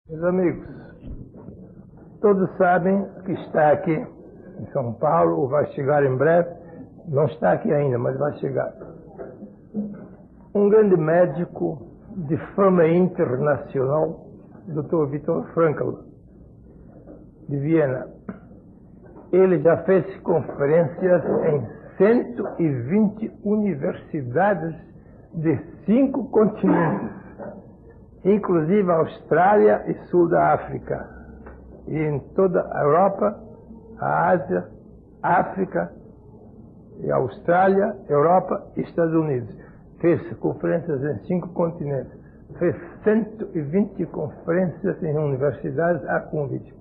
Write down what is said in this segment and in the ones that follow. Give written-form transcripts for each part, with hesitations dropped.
Meus amigos, todos sabem que está aqui em São Paulo, ou vai chegar em breve, não está aqui ainda, mas vai chegar. Um grande médico de fama internacional, Dr. Viktor Frankl, de Viena. Ele já fez conferências em 120 universidades de 5 continentes, inclusive a Austrália e Sul da África, e em toda a Europa, a Ásia, África, e a Austrália, Europa e Estados Unidos. Fez conferências em 5 continentes, fez 120 conferências em universidades a convite.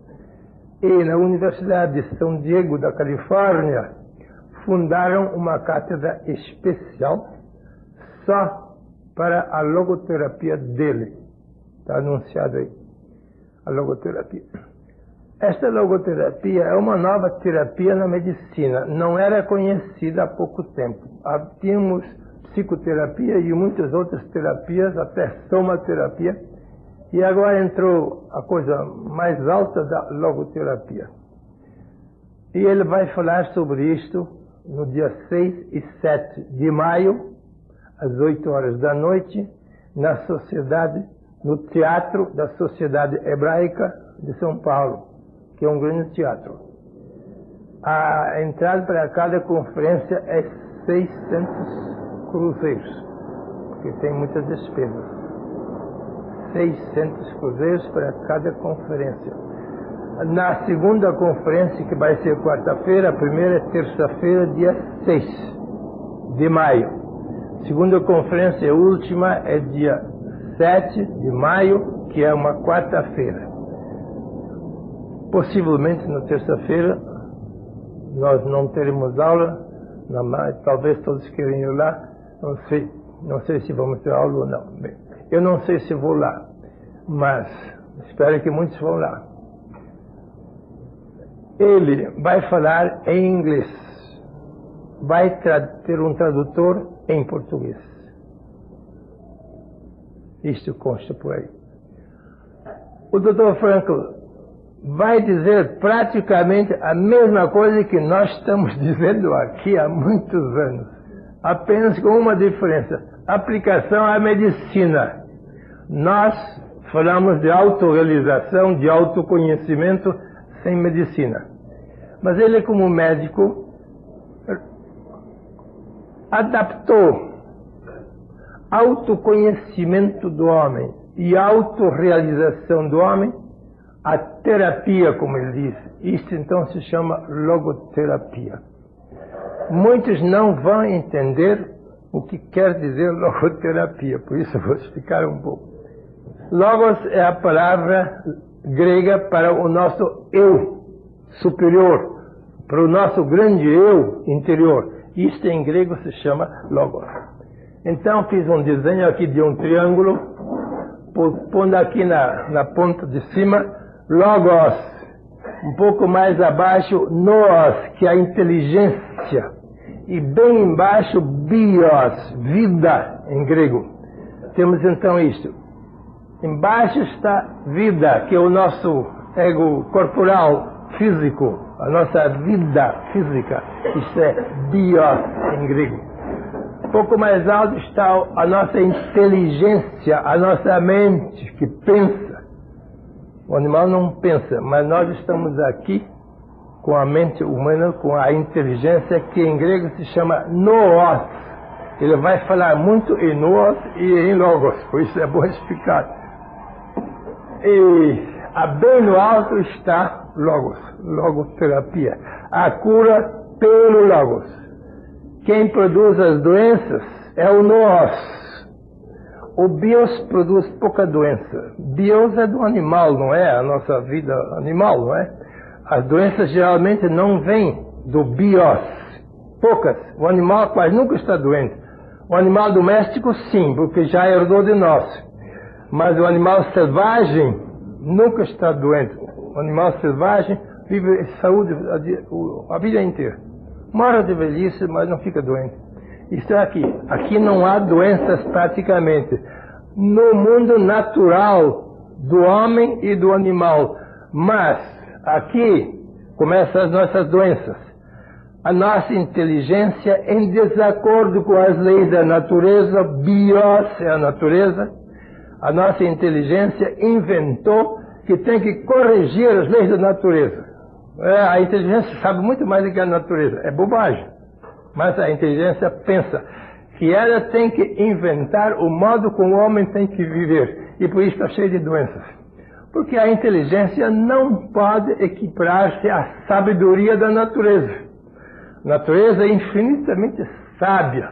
E na Universidade de São Diego, da Califórnia, fundaram uma cátedra especial só para a logoterapia dele. Está anunciado aí, a logoterapia. Esta logoterapia é uma nova terapia na medicina. Não era conhecida há pouco tempo. Tínhamos psicoterapia e muitas outras terapias, até somaterapia. E agora entrou a coisa mais alta da logoterapia. E ele vai falar sobre isto no dia 6 e 7 de maio, às 8 horas da noite, na sociedade, no Teatro da Sociedade Hebraica de São Paulo, que é um grande teatro. A entrada para cada conferência é 600 cruzeiros, porque tem muitas despesas. 600 cruzeiros para cada conferência. Na segunda conferência, que vai ser quarta-feira, a primeira é terça-feira, dia 6 de maio. Segunda conferência última é dia 7 de maio, que é uma quarta-feira. Possivelmente na terça-feira nós não teremos aula, talvez todos queiram ir lá, não sei se vamos ter aula ou não. Bem, eu não sei se vou lá, mas espero que muitos vão lá. Ele vai falar em inglês, vai ter um tradutor em português. Isto consta por aí. O Dr. Frankl vai dizer praticamente a mesma coisa que nós estamos dizendo aqui há muitos anos, apenas com uma diferença: aplicação à medicina. Nós falamos de autorrealização, de autoconhecimento sem medicina. Mas ele, como médico, adaptou autoconhecimento do homem e autorrealização do homem à terapia, como ele diz. Isto então se chama logoterapia. Muitos não vão entender o que quer dizer logoterapia, por isso eu vou explicar um pouco. Logos é a palavra grega para o nosso eu superior, para o nosso grande eu interior. Isto em grego se chama logos. Então fiz um desenho aqui de um triângulo, pondo aqui na ponta de cima logos, um pouco mais abaixo nous, que é a inteligência, e bem embaixo bios, vida em grego. Temos então isto. Embaixo está vida, que é o nosso ego corporal, físico, a nossa vida física. Isto é bios em grego. Um pouco mais alto está a nossa inteligência, a nossa mente que pensa. O animal não pensa, mas nós estamos aqui com a mente humana, com a inteligência, que em grego se chama nous. Ele vai falar muito em nous e em logos, por isso é bom explicar. E bem no alto está logos, logoterapia, a cura pelo logos. Quem produz as doenças é o nous. O bios produz pouca doença. Bios é do animal, não é? A nossa vida animal, não é? As doenças geralmente não vêm do bios. Poucas. O animal quase nunca está doente. O animal doméstico sim, porque já herdou de nós. Mas o animal selvagem nunca está doente. O animal selvagem vive em saúde a vida inteira. Mora de velhice, mas não fica doente. Isso é aqui. Aqui não há doenças praticamente. No mundo natural do homem e do animal. Mas aqui começam as nossas doenças. A nossa inteligência, em desacordo com as leis da natureza, bios é a natureza, a nossa inteligência inventou que tem que corrigir as leis da natureza. A inteligência sabe muito mais do que a natureza. É bobagem. Mas a inteligência pensa que ela tem que inventar o modo como o homem tem que viver. E por isso está cheio de doenças. Porque a inteligência não pode equiparar-se à sabedoria da natureza. A natureza é infinitamente sábia.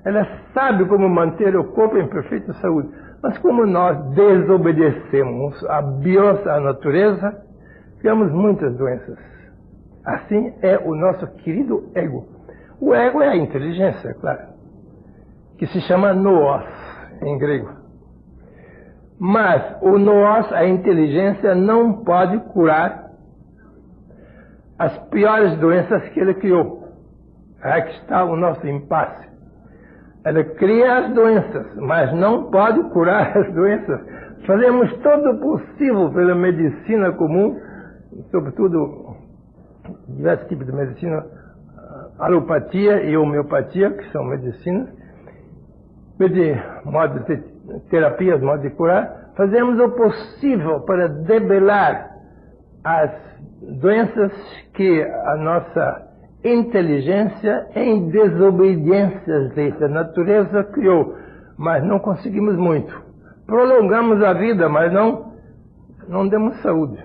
Ela sabe como manter o corpo em perfeita saúde. Mas como nós desobedecemos a bios, a natureza, criamos muitas doenças. Assim é o nosso querido ego. O ego é a inteligência, é claro, que se chama nous, em grego. Mas o nous, a inteligência, não pode curar as piores doenças que ele criou. Aí que está o nosso impasse. Ela cria as doenças, mas não pode curar as doenças. Fazemos todo o possível pela medicina comum, sobretudo diversos tipos de medicina, alopatia e homeopatia, que são medicinas, terapias, modo de curar. Fazemos o possível para debelar as doenças que a nossa inteligência, em desobediência às leis da natureza, criou, mas não conseguimos muito. Prolongamos a vida, mas não demos saúde.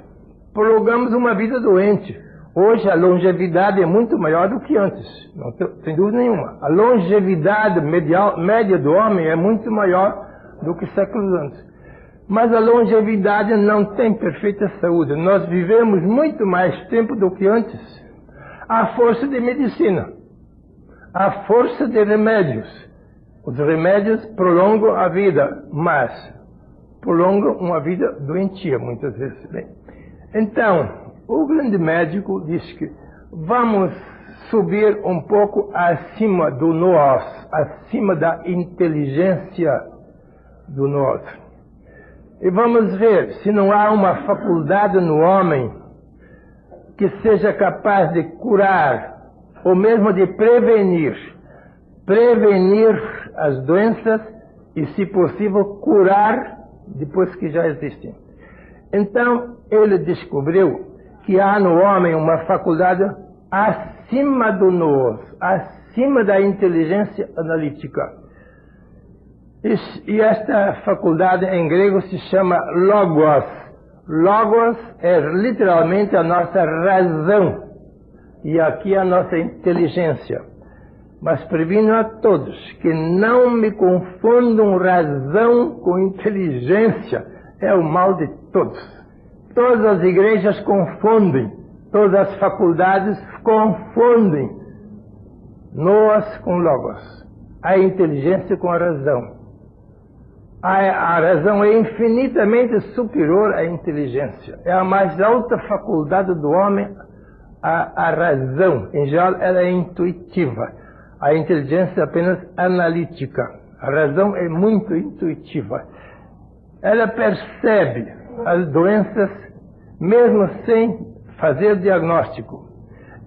Prolongamos uma vida doente. Hoje a longevidade é muito maior do que antes, não tem dúvida nenhuma. A longevidade média do homem é muito maior do que séculos antes. Mas a longevidade não tem perfeita saúde. Nós vivemos muito mais tempo do que antes. A força de medicina, a força de remédios. Os remédios prolongam a vida, mas prolongam uma vida doentia, muitas vezes. Bem, então, o grande médico diz que vamos subir um pouco acima do nós, acima da inteligência do nós. E vamos ver se não há uma faculdade no homem que seja capaz de curar, ou mesmo de prevenir as doenças e, se possível, curar depois que já existem. Então, ele descobriu que há no homem uma faculdade acima do nós, acima da inteligência analítica. E esta faculdade em grego se chama logos. Logos é literalmente a nossa razão, e aqui a nossa inteligência. Mas previno a todos que não me confundam razão com inteligência, é o mal de todos. Todas as igrejas confundem, todas as faculdades confundem nous com logos, a inteligência com a razão. A razão é infinitamente superior à inteligência. É a mais alta faculdade do homem, a razão. Em geral, ela é intuitiva. A inteligência é apenas analítica. A razão é muito intuitiva. Ela percebe as doenças mesmo sem fazer diagnóstico.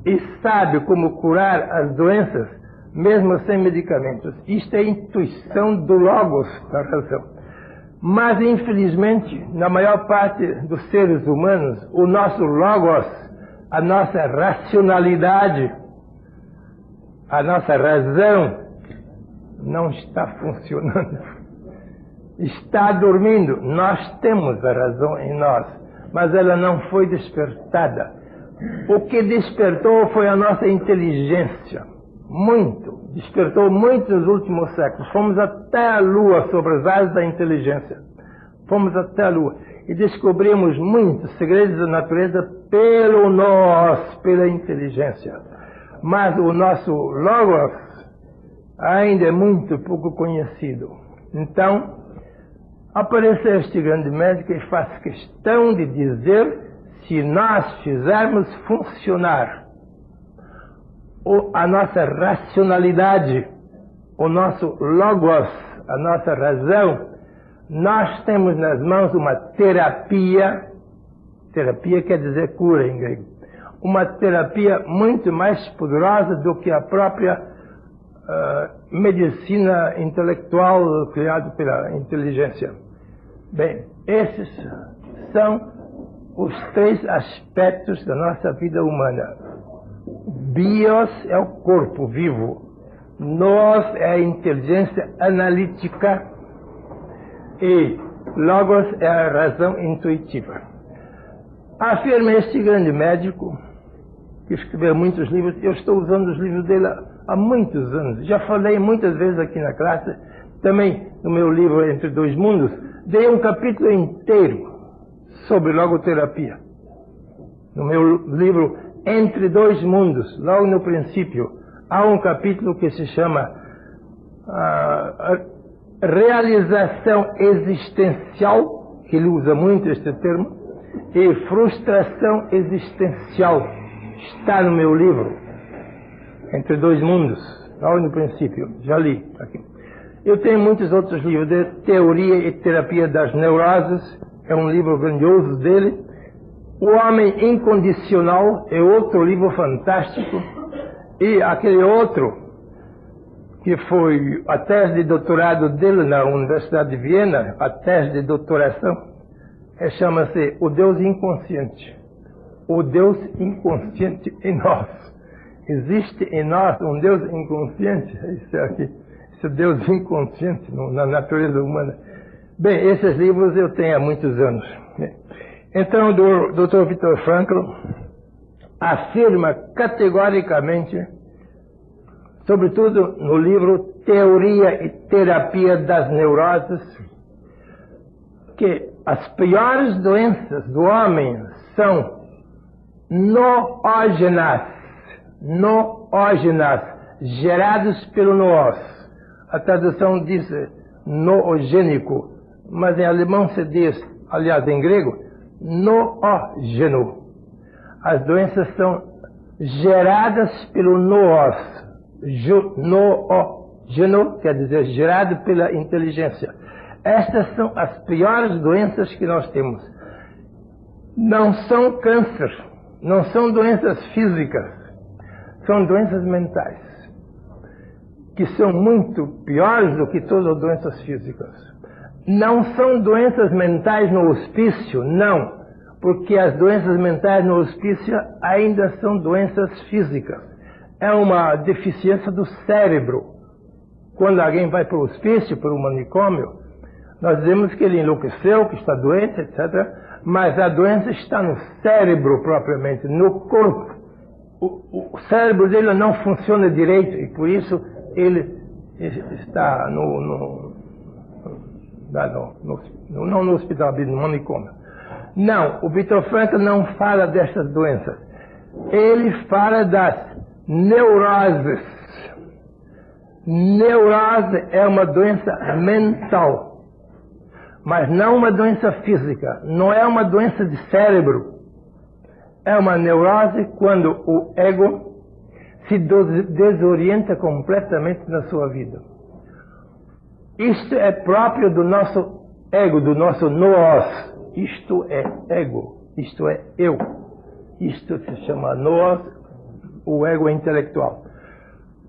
E sabe como curar as doenças mesmo sem medicamentos. Isto é intuição do logos, da razão. Mas, infelizmente, na maior parte dos seres humanos, o nosso logos, a nossa racionalidade, a nossa razão, não está funcionando. Está dormindo. Nós temos a razão em nós, mas ela não foi despertada. O que despertou foi a nossa inteligência. Muito. Despertou muito nos últimos séculos. Fomos até a Lua sobre as asas da inteligência. Fomos até a Lua. E descobrimos muitos segredos da natureza pelo nós, pela inteligência. Mas o nosso logos ainda é muito pouco conhecido. Então, apareceu este grande médico e faz questão de dizer, se nós fizermos funcionar a nossa racionalidade, o nosso logos, a nossa razão, Nós temos nas mãos uma terapia quer dizer cura em grego, uma terapia muito mais poderosa do que a própria medicina intelectual criada pela inteligência. Bem, esses são os 3 aspectos da nossa vida humana. Bios é o corpo vivo, nous é a inteligência analítica e logos é a razão intuitiva. Afirma este grande médico, que escreveu muitos livros. Eu estou usando os livros dele há muitos anos. Já falei muitas vezes aqui na classe, também no meu livro Entre Dois Mundos, dei um capítulo inteiro sobre logoterapia. No meu livro Entre Dois Mundos, logo no princípio, há um capítulo que se chama Realização Existencial, que ele usa muito este termo, e frustração existencial. Está no meu livro Entre Dois Mundos, logo no princípio, já li aqui. Eu tenho muitos outros livros de Teoria e Terapia das Neuroses, é um livro grandioso dele. O Homem Incondicional é outro livro fantástico. E aquele outro, que foi a tese de doutorado dele na Universidade de Viena, a tese de doutoração, chama-se O Deus Inconsciente. O Deus inconsciente em nós. Existe em nós um Deus inconsciente? Isso aqui, esse Deus inconsciente na natureza humana. Bem, esses livros eu tenho há muitos anos. Então, o Dr. Viktor Frankl afirma categoricamente, sobretudo no livro Teoria e Terapia das Neuroses, que as piores doenças do homem são noógenas, gerados pelo noos. A tradução diz noogênico, mas em alemão se diz, aliás em grego, noógeno. As doenças são geradas pelo noos. Noógeno quer dizer gerado pela inteligência. Estas são as piores doenças que nós temos. Não são câncer, não são doenças físicas, são doenças mentais, que são muito piores do que todas as doenças físicas. Não são doenças mentais no hospício, não, porque as doenças mentais no hospício ainda são doenças físicas. É uma deficiência do cérebro. Quando alguém vai para o hospício, para o manicômio, nós dizemos que ele enlouqueceu, que está doente, etc. Mas a doença está no cérebro propriamente, no corpo. O cérebro dele não funciona direito e por isso ele está não no hospital, no manicômio. Não, o Viktor Frankl não fala dessas doenças. Ele fala das neuroses. Neurose é uma doença mental. Mas não uma doença física, não é uma doença de cérebro. É uma neurose quando o ego se desorienta completamente na sua vida. Isto é próprio do nosso ego, do nosso nous. Isto é ego, isto é eu. Isto se chama nous, o ego intelectual.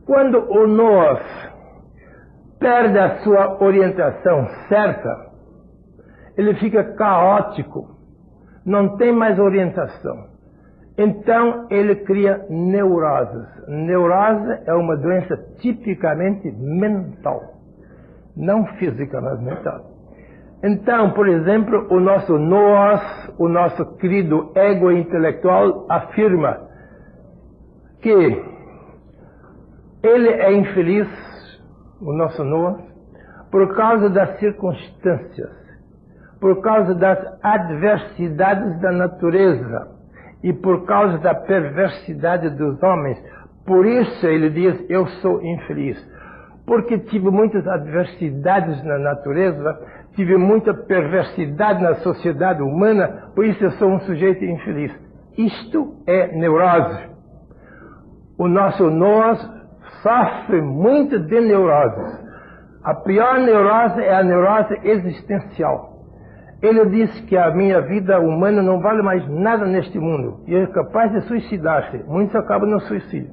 Quando o nous perde a sua orientação certa, ele fica caótico, não tem mais orientação. Então ele cria neuroses. Neurose é uma doença tipicamente mental, não física, mas mental. Então, por exemplo, o nosso nous, o nosso querido ego intelectual, afirma que ele é infeliz, o nosso nous, por causa das circunstâncias, por causa das adversidades da natureza e por causa da perversidade dos homens. Por isso ele diz, eu sou infeliz. Porque tive muitas adversidades na natureza, tive muita perversidade na sociedade humana, por isso eu sou um sujeito infeliz. Isto é neurose. O nosso nous sofre muito de neuroses. A pior neurose é a neurose existencial. Ele diz que a minha vida humana não vale mais nada neste mundo e é capaz de suicidar-se. Muitos acabam no suicídio.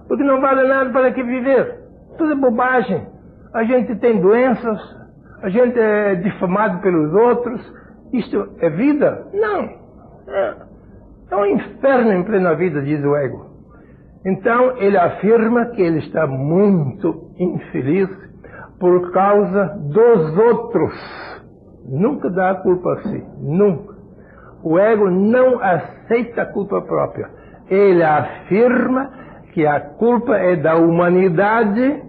Porque não vale nada para que viver. Tudo é bobagem. A gente tem doenças, a gente é difamado pelos outros. Isto é vida? Não. É um inferno em plena vida, diz o ego. Então ele afirma que ele está muito infeliz por causa dos outros. Nunca dá a culpa a si, nunca. O ego não aceita a culpa própria. Ele afirma que a culpa é da humanidade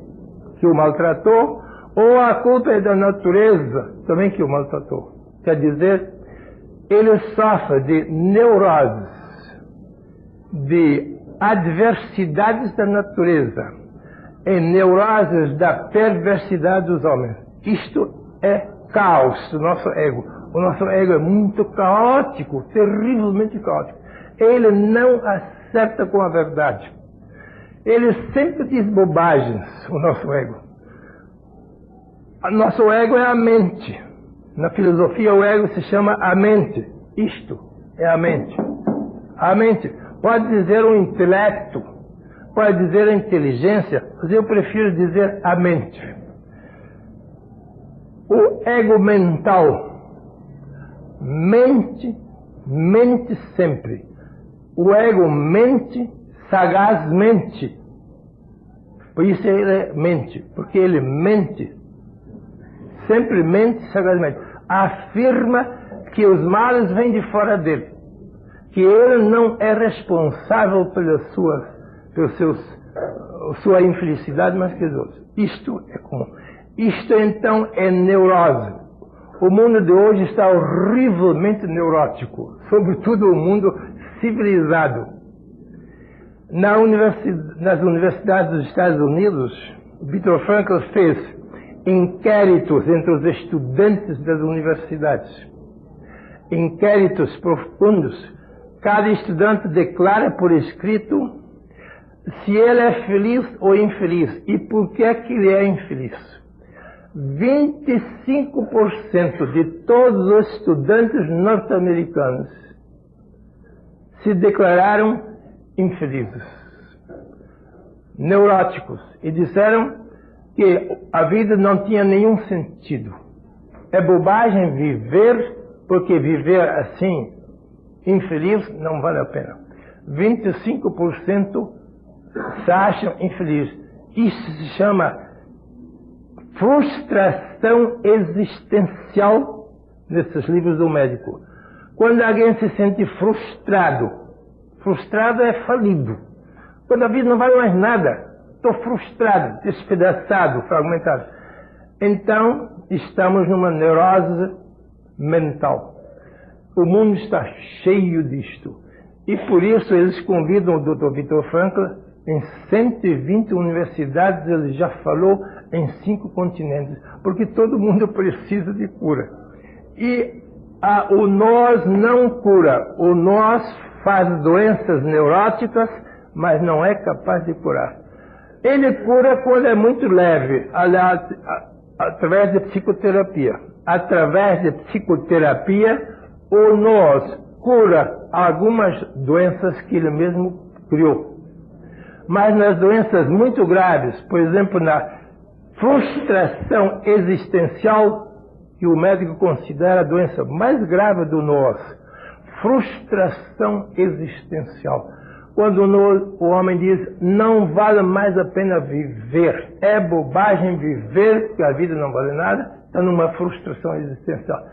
que o maltratou, ou a culpa é da natureza também que o maltratou. Quer dizer, ele sofre de neuroses, de adversidades da natureza, e neuroses da perversidade dos homens. Isto é caos do nosso ego. O nosso ego é muito caótico, terrivelmente caótico. Ele não acerta com a verdade. Ele sempre diz bobagens, o nosso ego. O nosso ego é a mente. Na filosofia, o ego se chama a mente. Isto é a mente. A mente pode dizer o intelecto, pode dizer a inteligência, mas eu prefiro dizer a mente. O ego mental mente sempre. O ego mente sagazmente. Por isso ele mente, porque ele mente. Sempre mente sagazmente. Afirma que os males vêm de fora dele. Que ele não é responsável pela sua infelicidade mais que os outros. Isto é comum. Isto então é neurose. O mundo de hoje está horrivelmente neurótico, sobretudo o mundo civilizado. Nas universidades dos Estados Unidos, Viktor Frankl fez inquéritos entre os estudantes das universidades. Inquéritos profundos. Cada estudante declara por escrito se ele é feliz ou infeliz e por que é que ele é infeliz. 25% de todos os estudantes norte-americanos se declararam infelizes, neuróticos, e disseram que a vida não tinha nenhum sentido. É bobagem viver, porque viver assim, infeliz, não vale a pena. 25% se acham infelizes. Isso se chama frustração existencial nesses livros do médico. Quando alguém se sente frustrado é falido. Quando a vida não vale mais nada, estou frustrado, despedaçado, fragmentado. Então, estamos numa neurose mental. O mundo está cheio disto. E por isso eles convidam o Dr. Viktor Frankl. Em 120 universidades ele já falou em 5 continentes, porque todo mundo precisa de cura. E o nós não cura. O nós faz doenças neuróticas, mas não é capaz de curar. Ele cura quando é muito leve, através de psicoterapia. Através de psicoterapia, o nós cura algumas doenças que ele mesmo criou. Mas nas doenças muito graves, por exemplo, na frustração existencial, que o médico considera a doença mais grave do nós, frustração existencial. Quando o homem diz, não vale mais a pena viver, é bobagem viver, porque a vida não vale nada, está numa frustração existencial.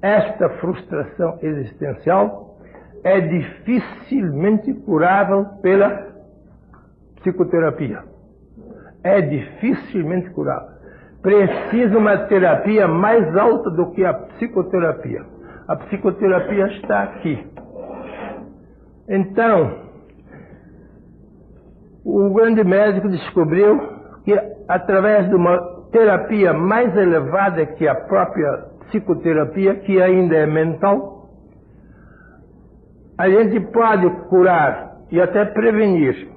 Esta frustração existencial é dificilmente curável pela psicoterapia. É dificilmente curável. Precisa uma terapia mais alta do que a psicoterapia. A psicoterapia está aqui. Então, o grande médico descobriu que através de uma terapia mais elevada que a própria psicoterapia, que ainda é mental, a gente pode curar e até prevenir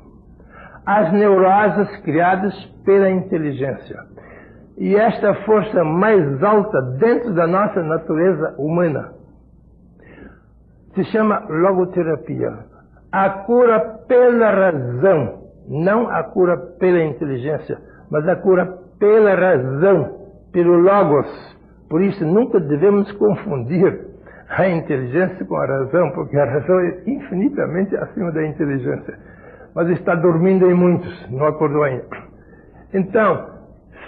as neuroses criadas pela inteligência. e esta força mais alta dentro da nossa natureza humana se chama logoterapia. A cura pela razão, não a cura pela inteligência, mas a cura pela razão, pelo logos. Por isso nunca devemos confundir a inteligência com a razão, porque a razão é infinitamente acima da inteligência. Mas está dormindo em muitos, não acordou ainda. Então,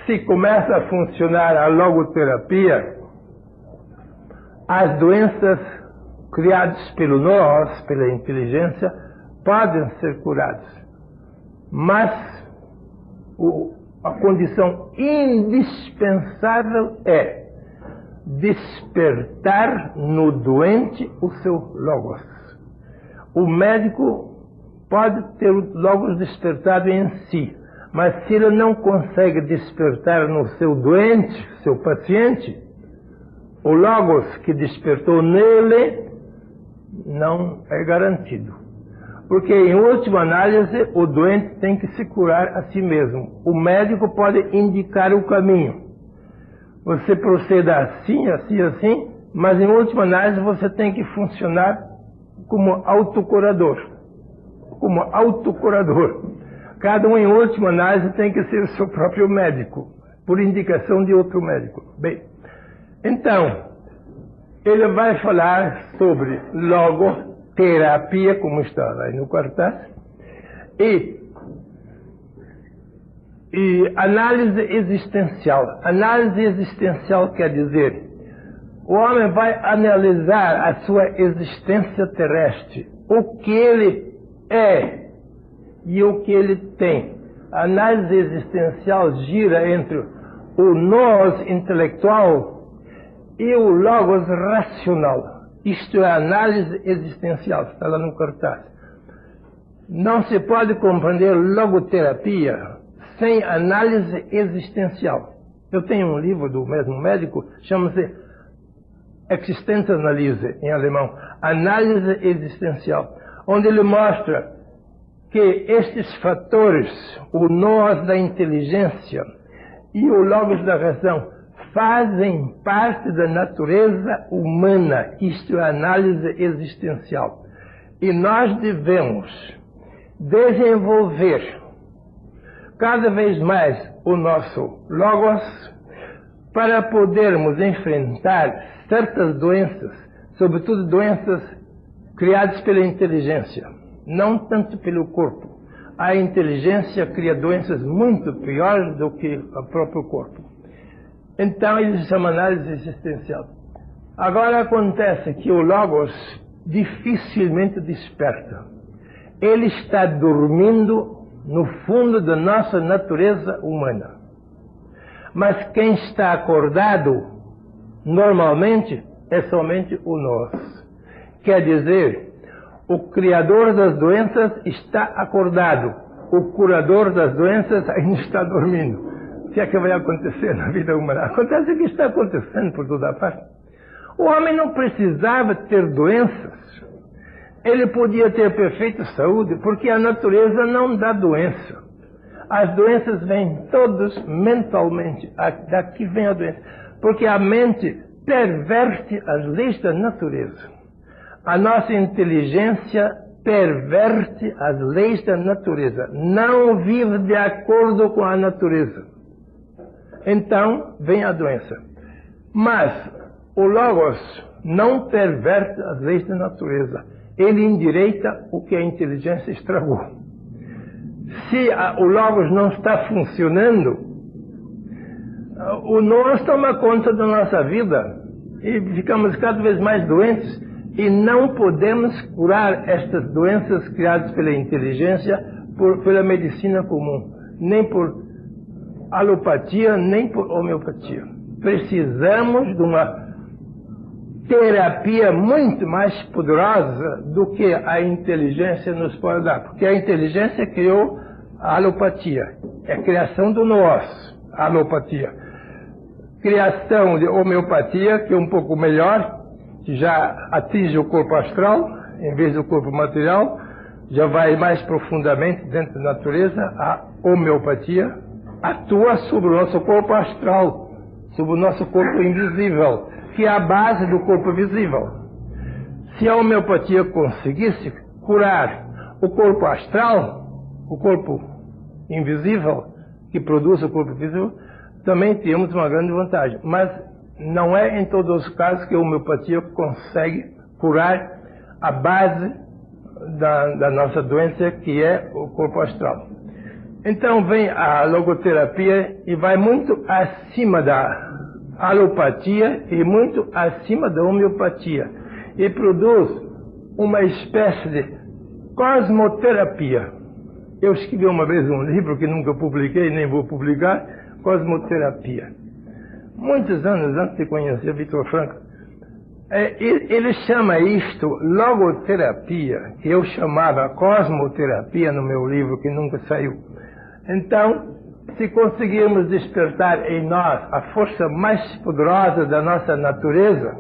se começa a funcionar a logoterapia, as doenças criadas pelo nós, pela inteligência, podem ser curadas. Mas a condição indispensável é despertar no doente o seu logos. O médico pode ter o logos despertado em si, mas se ele não consegue despertar no seu doente, seu paciente, o logos que despertou nele não é garantido. Porque, em última análise, o doente tem que se curar a si mesmo. O médico pode indicar o caminho. Você proceda assim, assim, assim, mas, em última análise, você tem que funcionar como autocurador. Como autocurador. Cada um, em última análise, tem que ser o seu próprio médico, por indicação de outro médico. Bem, então, ele vai falar sobre logoterapia, como está aí no cartaz, e análise existencial. Análise existencial quer dizer, o homem vai analisar a sua existência terrestre, o que ele é e o que ele tem. A análise existencial gira entre o nós intelectual e o logos racional. Isto é a análise existencial, está lá no cartaz. Não se pode compreender logoterapia sem análise existencial. Eu tenho um livro do mesmo médico, chama-se Existenzanalyse, em alemão, análise existencial, onde ele mostra que estes fatores, o nós da inteligência e o logos da razão, fazem parte da natureza humana. Isto é análise existencial. E nós devemos desenvolver cada vez mais o nosso logos para podermos enfrentar certas doenças, sobretudo doenças criadas pela inteligência, não tanto pelo corpo. A inteligência cria doenças muito piores do que o próprio corpo. Então, eles chamam análise existencial. Agora acontece que o logos dificilmente desperta. Ele está dormindo no fundo da nossa natureza humana. Mas quem está acordado, normalmente, é somente o nós. Quer dizer, o criador das doenças está acordado. O curador das doenças ainda está dormindo. O que é que vai acontecer na vida humana? Acontece o que está acontecendo por toda parte. O homem não precisava ter doenças. Ele podia ter perfeita saúde, porque a natureza não dá doença. As doenças vêm todas mentalmente. Daqui vem a doença. Porque a mente perverte as leis da natureza. A nossa inteligência perverte as leis da natureza. Não vive de acordo com a natureza. Então, vem a doença. Mas o logos não perverte as leis da natureza. Ele endireita o que a inteligência estragou. Se o logos não está funcionando, o nós toma conta da nossa vida e ficamos cada vez mais doentes e não podemos curar estas doenças criadas pela inteligência pela medicina comum, nem por alopatia, nem por homeopatia. Precisamos de uma terapia muito mais poderosa do que a inteligência nos pode dar, porque a inteligência criou a alopatia, é a criação do nós, a alopatia. Criação de homeopatia, que é um pouco melhor, que já atinge o corpo astral, em vez do corpo material, já vai mais profundamente dentro da natureza, a homeopatia, atua sobre o nosso corpo astral, sobre o nosso corpo invisível, que é a base do corpo visível. Se a homeopatia conseguisse curar o corpo astral, o corpo invisível, que produz o corpo visível, também temos uma grande vantagem. Mas não é em todos os casos que a homeopatia consegue curar a base da nossa doença, que é o corpo astral. Então vem a logoterapia e vai muito acima da alopatia e muito acima da homeopatia, e produz uma espécie de cosmoterapia. Eu escrevi uma vez um livro que nunca publiquei, nem vou publicar, Cosmoterapia. Muitos anos antes de conhecer Viktor Frankl, ele chama isto logoterapia, que eu chamava cosmoterapia no meu livro, que nunca saiu. Então, se conseguirmos despertar em nós a força mais poderosa da nossa natureza,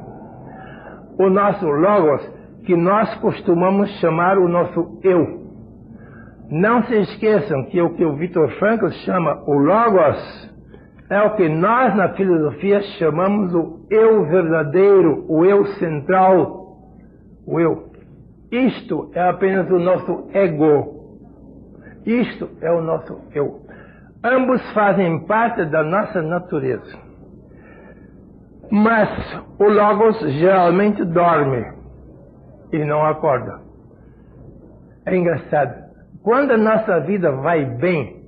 o nosso logos, que nós costumamos chamar o nosso eu. Não se esqueçam que o que o Viktor Frankl chama o logos é o que nós na filosofia chamamos o eu verdadeiro, o eu central, o eu. Isto é apenas o nosso ego. Isto é o nosso eu. Ambos fazem parte da nossa natureza. Mas o logos geralmente dorme e não acorda. É engraçado. Quando a nossa vida vai bem,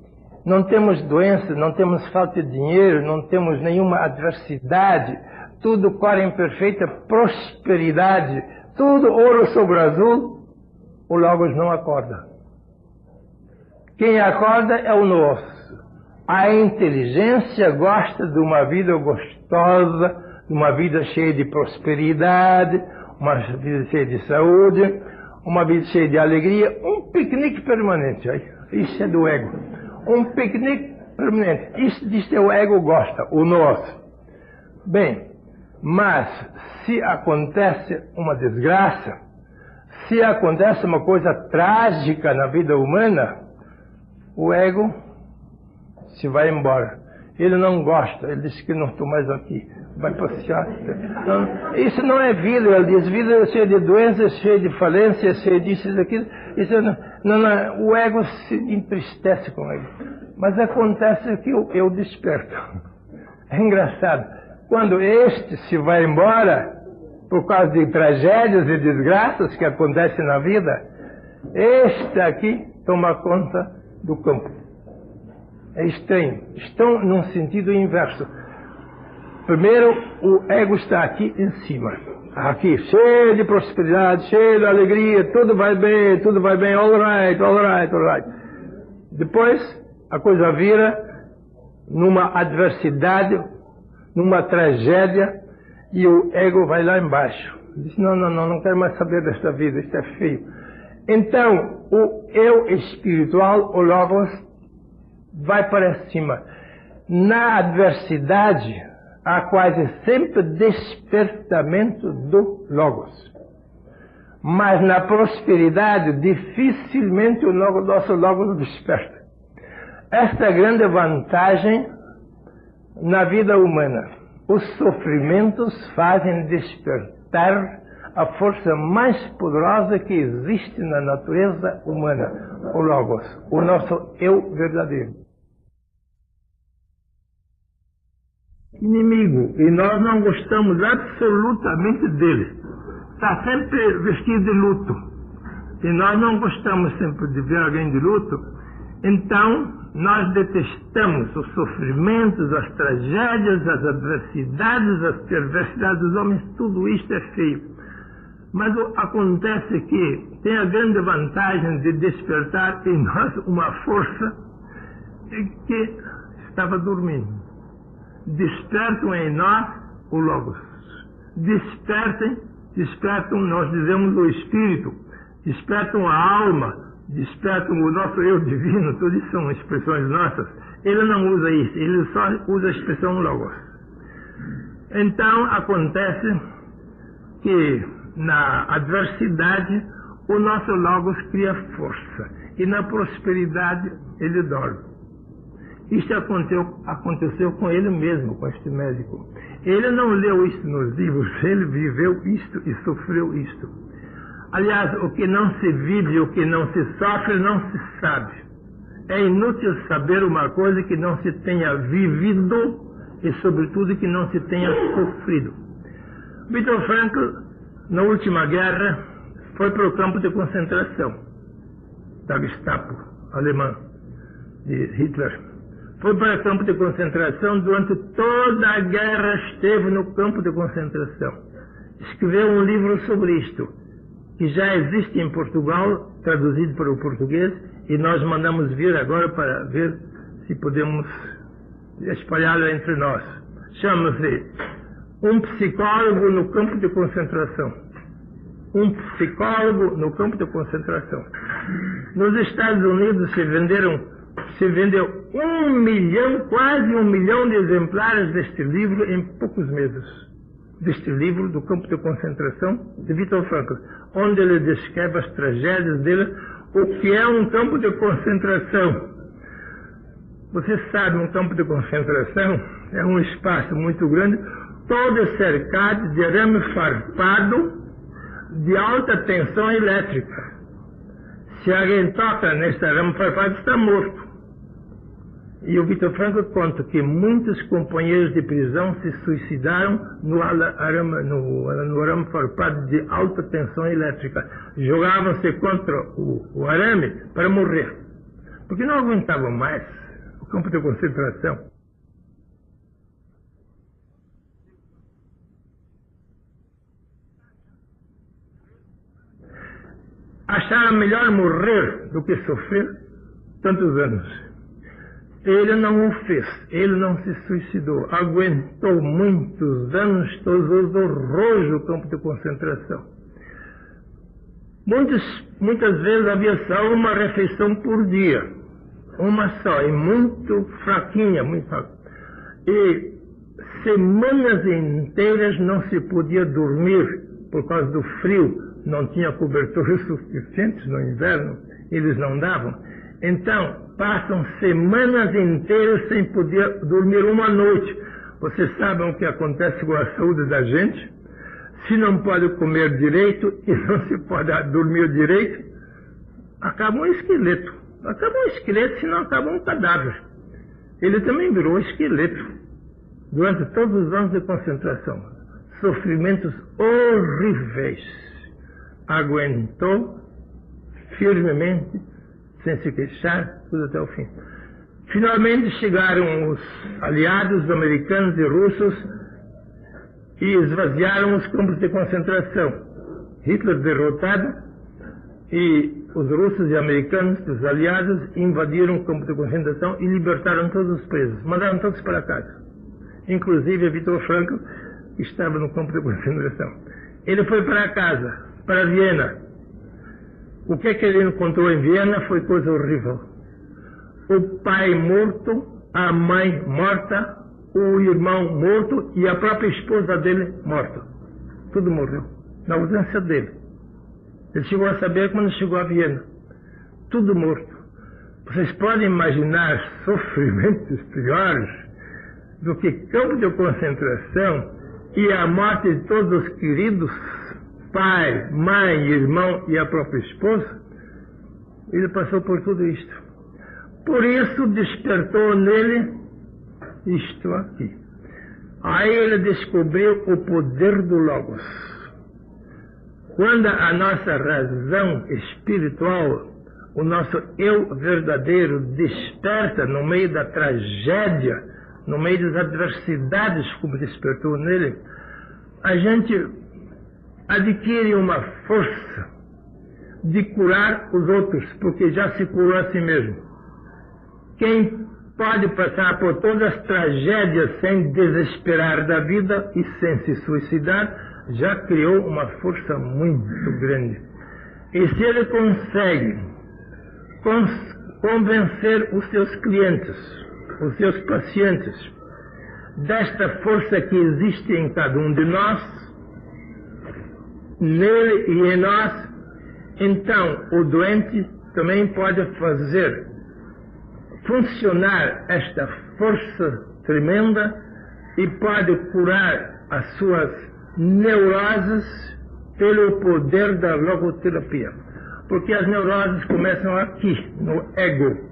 não temos doença, não temos falta de dinheiro, não temos nenhuma adversidade, tudo corre em perfeita prosperidade, tudo ouro sobre azul, o logos não acorda. Quem acorda é o nosso. A inteligência gosta de uma vida gostosa, de uma vida cheia de prosperidade, uma vida cheia de saúde, uma vida cheia de alegria, um piquenique permanente. Isso é do ego. Um piquenique permanente. Isso o ego gosta, o nosso. Bem, mas se acontece uma desgraça, se acontece uma coisa trágica na vida humana, o ego se vai embora. Ele não gosta, ele diz que não estou mais aqui, vai passear. Não, isso não é vida, ele diz, vida é cheia de doenças, cheia de falências, cheia disso e daquilo. Isso não, o ego se entristece com ele. Mas acontece que eu desperto. É engraçado. Quando este se vai embora, por causa de tragédias e desgraças que acontecem na vida, este aqui toma conta do campo. É estranho. Estão num sentido inverso. Primeiro, o ego está aqui em cima. Aqui, cheio de prosperidade, cheio de alegria, tudo vai bem, all right, all right, all right. Depois, a coisa vira numa adversidade, numa tragédia, e o ego vai lá embaixo. Diz, não quero mais saber desta vida, isto é feio. Então, o eu espiritual, o logos, vai para cima. Na adversidade, há quase sempre despertamento do logos. Mas na prosperidade, dificilmente o nosso logos desperta. Esta é a grande vantagem na vida humana. Os sofrimentos fazem despertar a força mais poderosa que existe na natureza humana, o logos, o nosso eu verdadeiro. Inimigo, e nós não gostamos absolutamente dele. Está sempre vestido de luto. E nós não gostamos sempre de ver alguém de luto. Então, nós detestamos os sofrimentos, as tragédias, as adversidades, as perversidades dos homens. Tudo isto é feio. Mas acontece que tem a grande vantagem de despertar em nós uma força que estava dormindo. Despertam em nós o logos. Despertam, nós dizemos o espírito, despertam a alma, despertam o nosso eu divino, tudo isso são expressões nossas. Ele não usa isso, ele só usa a expressão logos. Então acontece que na adversidade o nosso logos cria força, e na prosperidade ele dorme. Isto aconteceu com ele mesmo, com este médico. Ele não leu isto nos livros, ele viveu isto e sofreu isto. Aliás, o que não se vive, o que não se sofre, não se sabe. É inútil saber uma coisa que não se tenha vivido e, sobretudo, que não se tenha sofrido. Viktor Frankl, na última guerra, foi para o campo de concentração da Gestapo alemã, de Hitler. Foi para o campo de concentração, durante toda a guerra esteve no campo de concentração. Escreveu um livro sobre isto, que já existe em Portugal, traduzido para o português, e nós mandamos vir agora para ver se podemos espalhá-lo entre nós. Chama-se Um Psicólogo no Campo de Concentração. Um psicólogo no campo de concentração. Nos Estados Unidos se vendeu 1 milhão, quase 1 milhão de exemplares deste livro em poucos meses. Deste livro do campo de concentração de Viktor Frankl, onde ele descreve as tragédias dele, o que é um campo de concentração. Você sabe, um campo de concentração é um espaço muito grande, todo cercado de arame farpado de alta tensão elétrica. Se alguém toca neste arame farpado, está morto. E o Viktor Frankl conta que muitos companheiros de prisão se suicidaram no arame farpado de alta tensão elétrica. Jogavam-se contra o arame para morrer, porque não aguentavam mais o campo de concentração. Acharam melhor morrer do que sofrer tantos anos. Ele não o fez, ele não se suicidou, aguentou muitos anos todos os horrores do campo de concentração. Muitas vezes havia só uma refeição por dia, uma só, e muito fraquinha, muito fraca. E semanas inteiras não se podia dormir por causa do frio, não tinha cobertores suficientes no inverno, eles não davam. Então, passam semanas inteiras sem poder dormir uma noite. Vocês sabem o que acontece com a saúde da gente? Se não pode comer direito e não se pode dormir direito, acaba um esqueleto. Acaba um esqueleto, senão acaba um cadáver. Ele também virou esqueleto durante todos os anos de concentração. Sofrimentos horríveis. Aguentou firmemente, sem se queixar, tudo até o fim. Finalmente chegaram os aliados americanos e russos e esvaziaram os campos de concentração. Hitler derrotado e os russos e americanos, os aliados, invadiram o campo de concentração e libertaram todos os presos. Mandaram todos para casa. Inclusive Viktor Frankl, que estava no campo de concentração. Ele foi para casa, para Viena. O que ele encontrou em Viena foi coisa horrível. O pai morto, a mãe morta, o irmão morto e a própria esposa dele morta. Tudo morreu, na ausência dele. Ele chegou a saber quando chegou a Viena. Tudo morto. Vocês podem imaginar sofrimentos piores do que campo de concentração e a morte de todos os queridos, pai, mãe, irmão e a própria esposa? Ele passou por tudo isto. Por isso despertou nele isto aqui. Aí ele descobriu o poder do Logos. Quando a nossa razão espiritual, o nosso eu verdadeiro desperta no meio da tragédia, no meio das adversidades como despertou nele, a gente adquire uma força de curar os outros, porque já se curou a si mesmo. Quem pode passar por todas as tragédias sem desesperar da vida e sem se suicidar, já criou uma força muito grande. E se ele consegue convencer os seus clientes, os seus pacientes, desta força que existe em cada um de nós, nele e em nós, então o doente também pode funcionar esta força tremenda e pode curar as suas neuroses pelo poder da logoterapia. Porque as neuroses começam aqui, no ego,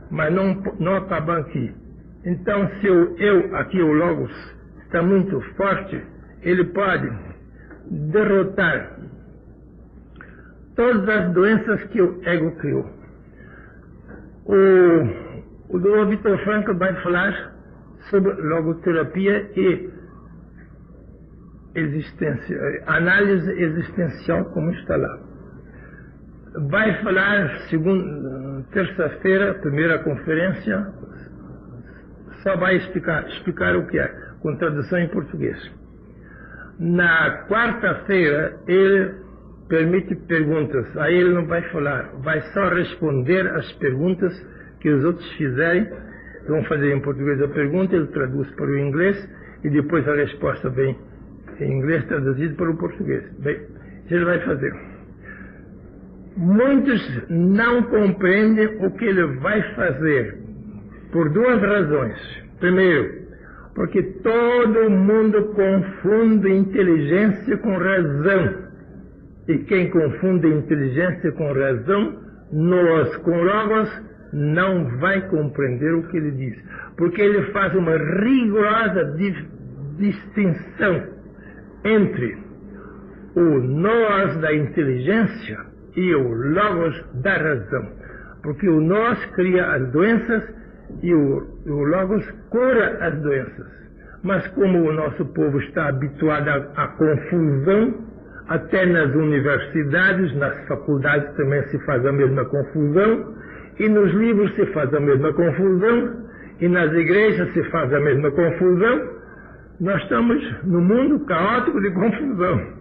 mas não acabam aqui. Então, se o eu, aqui o logos, está muito forte, ele pode derrotar todas as doenças que o ego criou. O Dr. Viktor Frankl vai falar sobre logoterapia e análise existencial, como está lá. Vai falar, terça-feira, primeira conferência, só vai explicar o que é, com tradução em português. Na quarta-feira, ele permite perguntas, aí ele não vai falar, vai só responder as perguntas que os outros fizerem. Vão fazer em português a pergunta, ele traduz para o inglês e depois a resposta vem em inglês traduzido para o português. Bem, ele vai fazer. Muitos não compreendem o que ele vai fazer por duas razões. Primeiro, porque todo mundo confunde inteligência com razão. E quem confunde inteligência com razão, com logos, não vai compreender o que ele diz. Porque ele faz uma rigorosa distinção entre o nós da inteligência e o logos da razão. Porque o nós cria as doenças e o logos cura as doenças. Mas como o nosso povo está habituado à confusão, até nas universidades, nas faculdades também se faz a mesma confusão, e nos livros se faz a mesma confusão, e nas igrejas se faz a mesma confusão. Nós estamos no mundo caótico de confusão.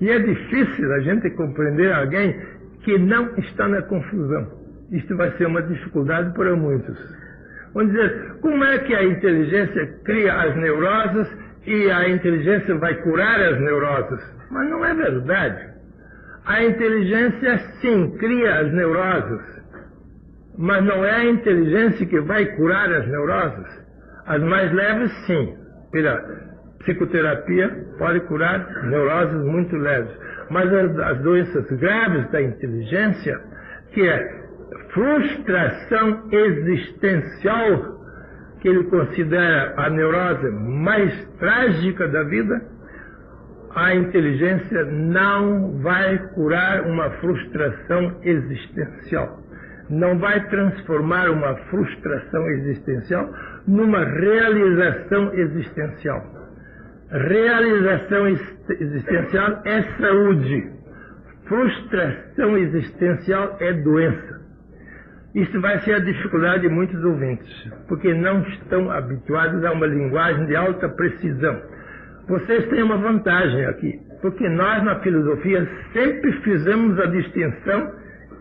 E é difícil a gente compreender alguém que não está na confusão. Isto vai ser uma dificuldade para muitos. Vamos dizer, como é que a inteligência cria as neuroses e a inteligência vai curar as neuroses? Mas não é verdade. A inteligência sim cria as neuroses, mas não é a inteligência que vai curar as neuroses. As mais leves, sim. Pela psicoterapia pode curar neuroses muito leves. Mas as doenças graves da inteligência, que é frustração existencial, que ele considera a neurose mais trágica da vida, a inteligência não vai curar uma frustração existencial. Não vai transformar uma frustração existencial numa realização existencial. Realização existencial é saúde. Frustração existencial é doença. Isso vai ser a dificuldade de muitos ouvintes, porque não estão habituados a uma linguagem de alta precisão. Vocês têm uma vantagem aqui, porque nós na filosofia sempre fizemos a distinção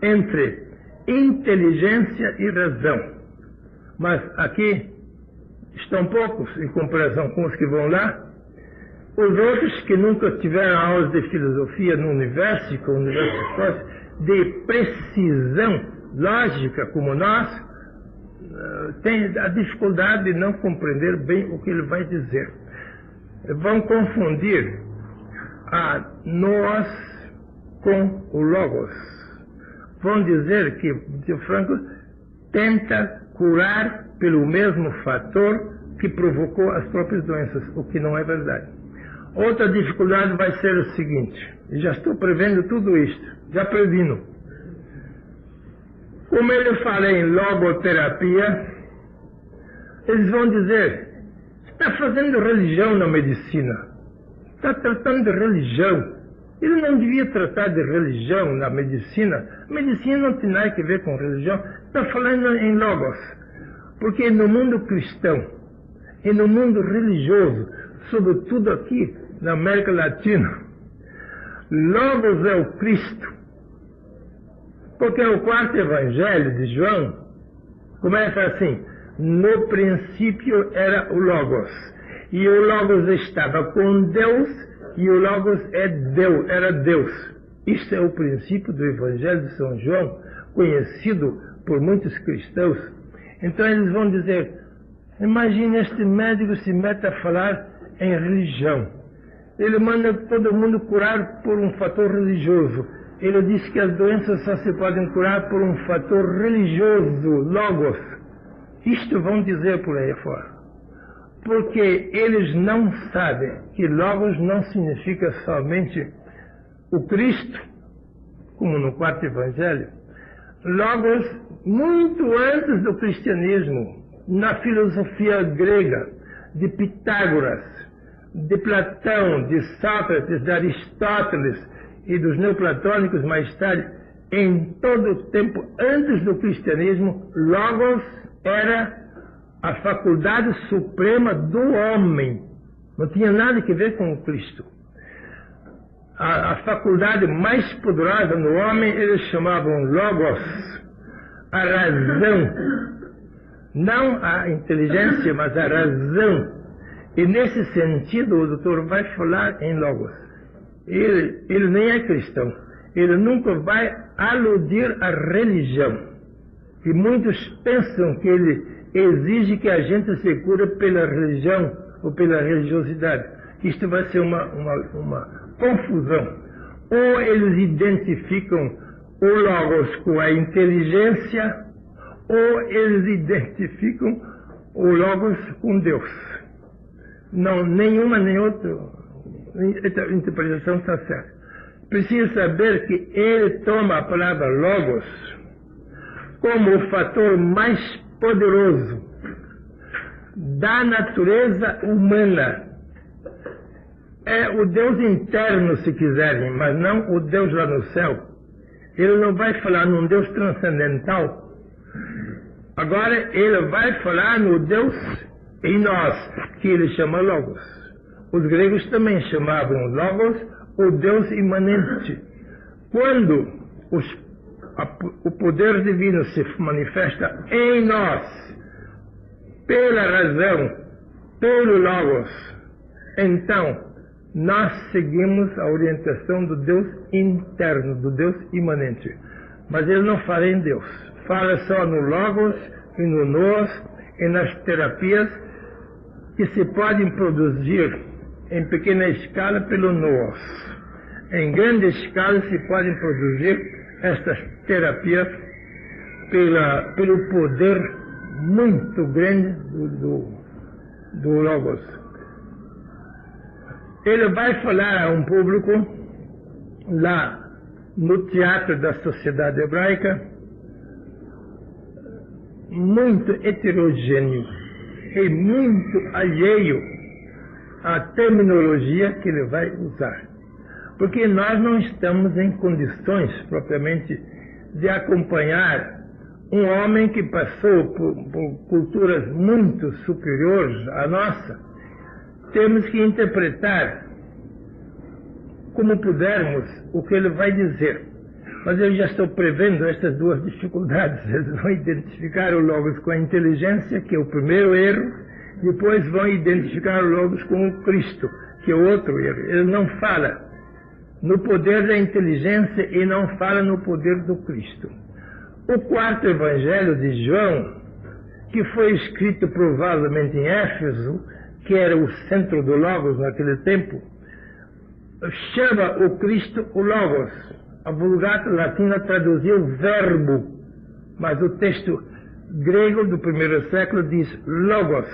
entre inteligência e razão. Mas aqui estão poucos em comparação com os que vão lá. Os outros que nunca tiveram aulas de filosofia no universo, com o universo de precisão lógica como nós, têm a dificuldade de não compreender bem o que ele vai dizer. Vão confundir a nós com o logos. Vão dizer que o Frankl tenta curar pelo mesmo fator que provocou as próprias doenças, o que não é verdade. Outra dificuldade vai ser o seguinte, e já estou prevendo tudo isto, já previno. Como ele fala em logoterapia, eles vão dizer, está fazendo religião na medicina, está tratando de religião. Ele não devia tratar de religião na medicina. A medicina não tem nada a ver com religião. Está falando em logos. Porque no mundo cristão e no mundo religioso, sobretudo aqui na América Latina, logos é o Cristo. Porque o quarto evangelho de João começa assim: no princípio era o logos, e o logos estava com Deus, e o logos era Deus. Isto é o princípio do evangelho de São João, conhecido por muitos cristãos. Então eles vão dizer, imagine este médico se mete a falar em religião. Ele manda todo mundo curar por um fator religioso. Ele diz que as doenças só se podem curar por um fator religioso, logos. Isto vão dizer por aí fora. Porque eles não sabem que logos não significa somente o Cristo, como no quarto evangelho. Logos, muito antes do cristianismo, na filosofia grega, de Pitágoras, de Platão, de Sócrates, de Aristóteles e dos neoplatônicos mais tarde, em todo o tempo antes do cristianismo, logos era a faculdade suprema do homem. Não tinha nada a ver com o Cristo. A faculdade mais poderosa no homem eles chamavam logos, a razão. Não a inteligência, mas a razão. E nesse sentido o doutor vai falar em logos. Ele nem é cristão. Ele nunca vai aludir à religião. E muitos pensam que ele exige que a gente se cure pela religião ou pela religiosidade. Isto vai ser uma confusão. Ou eles identificam o logos com a inteligência, ou eles identificam o logos com Deus. Não, nenhuma nem outra interpretação está certa. Precisa saber que ele toma a palavra logos como o fator mais poderoso da natureza humana. É o Deus interno, se quiserem, mas não o Deus lá no céu. Ele não vai falar num Deus transcendental. Agora ele vai falar no Deus em nós, que ele chama Logos. Os gregos também chamavam Logos o Deus imanente. Quando o poder divino se manifesta em nós, pela razão, pelo Logos, então nós seguimos a orientação do Deus interno, do Deus imanente. Mas ele não fala em Deus, fala só no Logos e no Nous e nas terapias que se podem produzir em pequena escala pelo Nous. Em grande escala se podem produzir estas terapias pelo poder muito grande do Logos. Ele vai falar a um público lá no teatro da sociedade hebraica muito heterogêneo e muito alheio à terminologia que ele vai usar. Porque nós não estamos em condições propriamente de acompanhar um homem que passou por culturas muito superiores à nossa. Temos que interpretar como pudermos o que ele vai dizer. Mas eu já estou prevendo estas duas dificuldades. Eles vão identificar o Logos com a inteligência, que é o primeiro erro, depois vão identificar o Logos com o Cristo, que é o outro erro. Ele não fala no poder da inteligência e não fala no poder do Cristo. O quarto evangelho de João, que foi escrito provavelmente em Éfeso, que era o centro do Logos naquele tempo, chama o Cristo o Logos. A Vulgata Latina traduziu verbo, mas o texto grego do primeiro século diz Logos.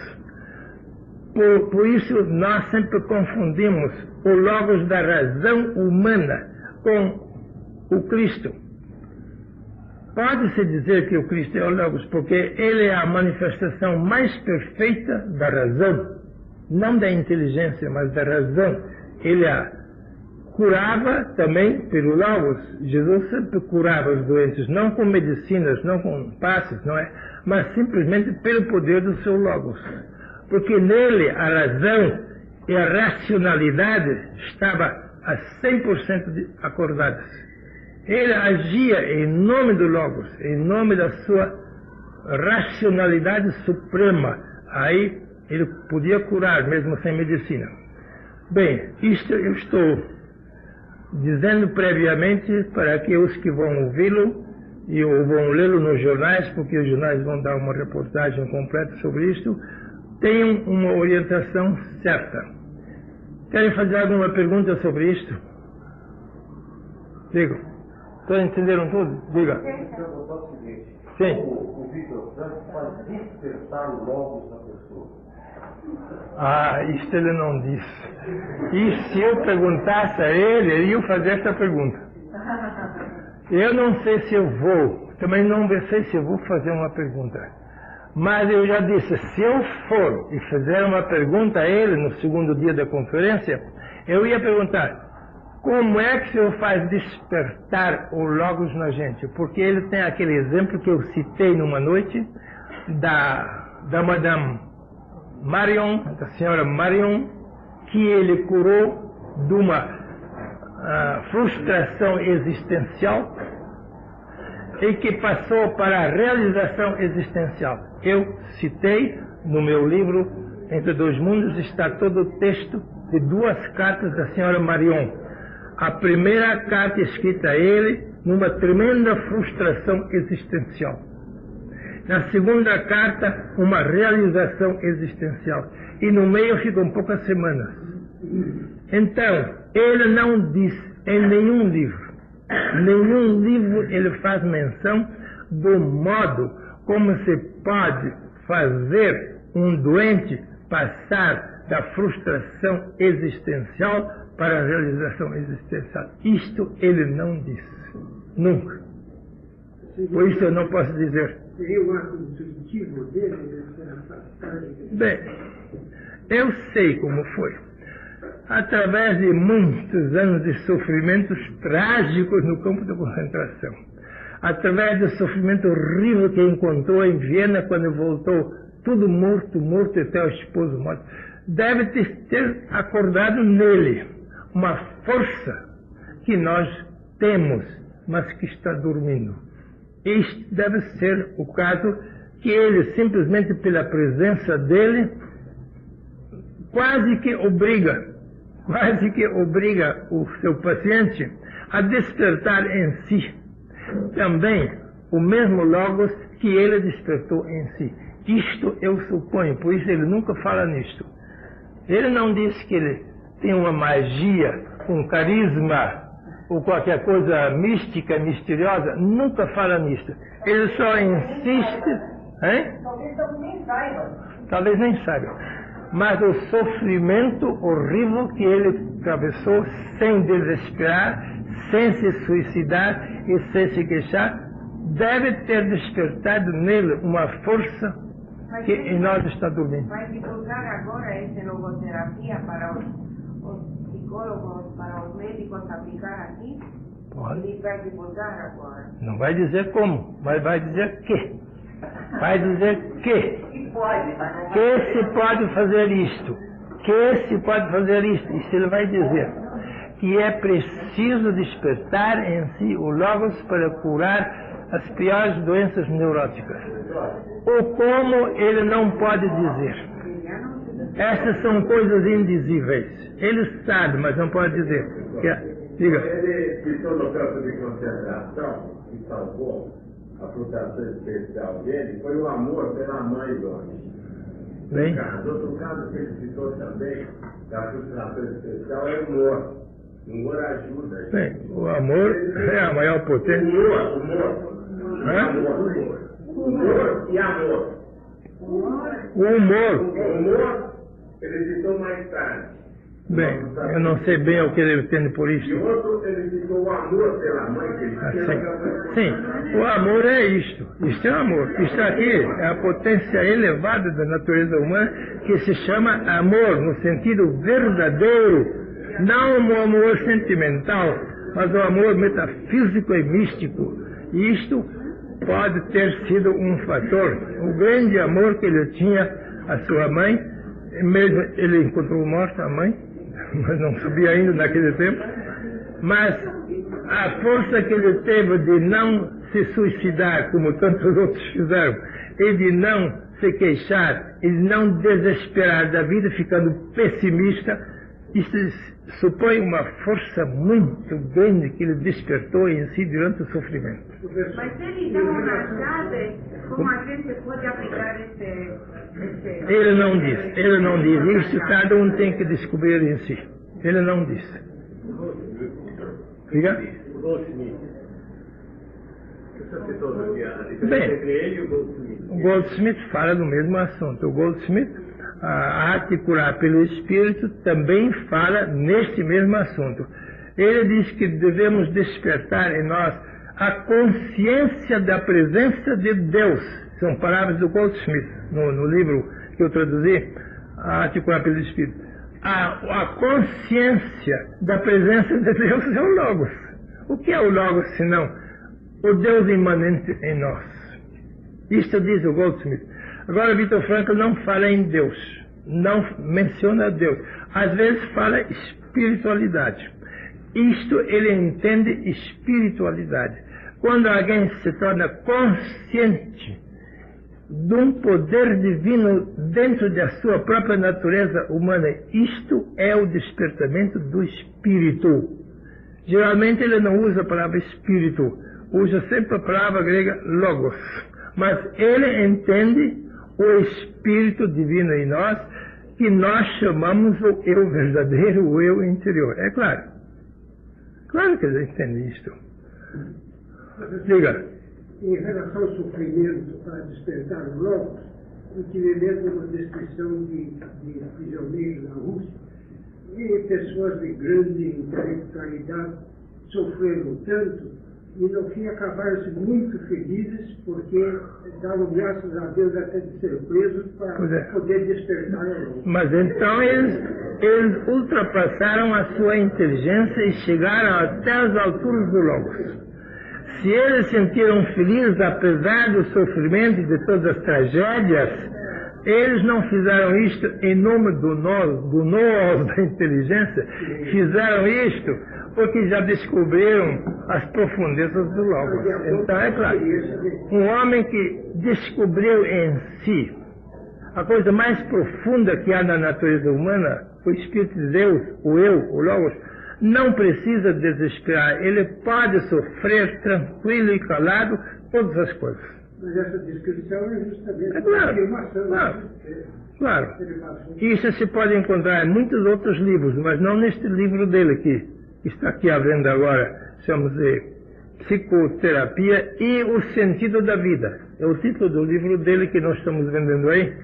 Por isso nós sempre confundimos o Logos da razão humana com o Cristo. Pode-se dizer que o Cristo é o Logos, porque ele é a manifestação mais perfeita da razão, não da inteligência, mas da razão. Ele a curava também pelo Logos. Jesus sempre curava os doentes, não com medicinas, não com passes, não é? Mas simplesmente pelo poder do seu Logos. Porque nele a razão e a racionalidade estavam a 100% acordadas. Ele agia em nome do Logos, em nome da sua racionalidade suprema. Aí ele podia curar, mesmo sem medicina. Bem, isto eu estou dizendo previamente para que os que vão ouvi-lo e vão lê-lo nos jornais, porque os jornais vão dar uma reportagem completa sobre isto, tenham uma orientação certa. Querem fazer alguma pergunta sobre isto? Diga. Todos entenderam tudo? Diga. Sim. O Victor Frank faz despertar o logos da pessoa. Ah, isto ele não disse. E se eu perguntasse a ele, ele ia fazer essa pergunta. Eu não sei se eu vou, também não sei se eu vou fazer uma pergunta. Mas eu já disse, se eu for e fizer uma pergunta a ele no segundo dia da conferência, eu ia perguntar, como é que o senhor faz despertar o logos na gente? Porque ele tem aquele exemplo que eu citei numa noite, da Madame Marion, da senhora Marion, que ele curou de uma frustração existencial e que passou para a realização existencial. Eu citei no meu livro Entre Dois Mundos, está todo o texto de 2 cartas da senhora Marion. A primeira carta escrita a ele numa tremenda frustração existencial. Na segunda carta, uma realização existencial. E no meio ficam poucas semanas. Então, ele não diz em nenhum livro ele faz menção do modo como se pode fazer um doente passar da frustração existencial para a realização existencial. Isto ele não disse. Nunca. Por isso eu não posso dizer. Seria o ato intuitivo dele? Bem, eu sei como foi. Através de muitos anos de sofrimentos trágicos no campo da concentração, através do sofrimento horrível que encontrou em Viena quando voltou, tudo morto e até o esposo morto, deve ter acordado nele uma força que nós temos, mas que está dormindo. Este deve ser o caso que ele, simplesmente pela presença dele, quase que obriga o seu paciente a despertar em si também o mesmo logos que ele despertou em si. Isto eu suponho, por isso ele nunca fala nisto. Ele não diz que ele tem uma magia, um carisma ou qualquer coisa mística, misteriosa, nunca fala nisto. Ele só insiste, hein? Talvez nem saiba. Mas o sofrimento horrível que ele atravessou sem desesperar, sem se suicidar e sem se queixar, deve ter despertado nele uma força que em nós está dormindo. Vai divulgar agora essa logoterapia para os psicólogos, para os médicos aplicar aqui? Pode. Ele vai divulgar agora. Não vai dizer como, mas vai dizer que. Vai dizer que se pode fazer isto, que se pode fazer isto. Isso ele vai dizer que é preciso despertar em si o logos para curar as piores doenças neuróticas. Ou como ele não pode dizer. Essas são coisas indizíveis. Ele sabe, mas não pode dizer. Diga. Ele ficou no campo de concentração e salvou. A frustração especial dele foi o amor pela mãe do homem. Bem. Outro caso que ele citou também, da frustração especial, é o humor. O humor ajuda. Bem, o amor é a maior potência. Humor e amor. O humor. O humor, ele citou mais tarde. Bem, eu não sei bem o que ele entende por isso. E outro, ele citou o amor pela mãe que ele tinha. Sim, o amor é isto. Isto é amor. Isto aqui é a potência elevada da natureza humana que se chama amor, no sentido verdadeiro. Não o amor sentimental, mas o amor metafísico e místico. E isto pode ter sido um fator. O grande amor que ele tinha à sua mãe, mesmo ele encontrou morta a mãe, mas não subia ainda naquele tempo, mas a força que ele teve de não se suicidar, como tantos outros fizeram, e de não se queixar, e de não desesperar da vida, ficando pessimista, isso supõe uma força muito grande que ele despertou em si durante o sofrimento. Mas ele dá uma chave, como a gente pode aplicar esse... Ele não diz isso, cada um tem que descobrir em si. Ele não diz. Diga? O Goldsmith. Você citou aqui a diferença Bem, entre ele e o Goldsmith. O Goldsmith fala do mesmo assunto. O Goldsmith, a arte curar pelo Espírito, também fala neste mesmo assunto. Ele diz que devemos despertar em nós a consciência da presença de Deus. São palavras do Goldsmith, no livro que eu traduzi, a arte curar pelo Espírito. A consciência da presença de Deus é o Logos. O que é o Logos, senão o Deus imanente em nós? Isto diz o Goldsmith. Agora, Viktor Frankl não fala em Deus, não menciona Deus. Às vezes fala espiritualidade. Isto ele entende espiritualidade. Quando alguém se torna consciente de um poder divino dentro da sua própria natureza humana, isto é o despertamento do espírito. Geralmente ele não usa a palavra espírito, usa sempre a palavra grega logos. Mas ele entende o espírito divino em nós, que nós chamamos o eu verdadeiro, o eu interior. É claro. Claro que ele entende isto. Diga. Em relação ao sofrimento para despertar o Logos, eu tive mesmo uma descrição de prisioneiros na Rússia, e pessoas de grande intelectualidade sofreram tanto, e no fim acabaram-se muito felizes, porque davam graças a Deus até de ser presos para poder despertar o Logos. Mas então eles ultrapassaram a sua inteligência e chegaram até as alturas do Logos. Se eles sentiram felizes apesar do sofrimento e de todas as tragédias, eles não fizeram isto em nome do nós da inteligência, fizeram isto porque já descobriram as profundezas do Logos. Então é claro, um homem que descobriu em si a coisa mais profunda que há na natureza humana, o Espírito de Deus, o eu, o Logos, não precisa desesperar, ele pode sofrer tranquilo e calado todas as coisas. Mas essa descrição é justamente claro, a afirmação. Claro. Isso se pode encontrar em muitos outros livros, mas não neste livro dele que está aqui abrindo agora, chamamos de Psicoterapia e o Sentido da Vida. É o título do livro dele que nós estamos vendendo aí.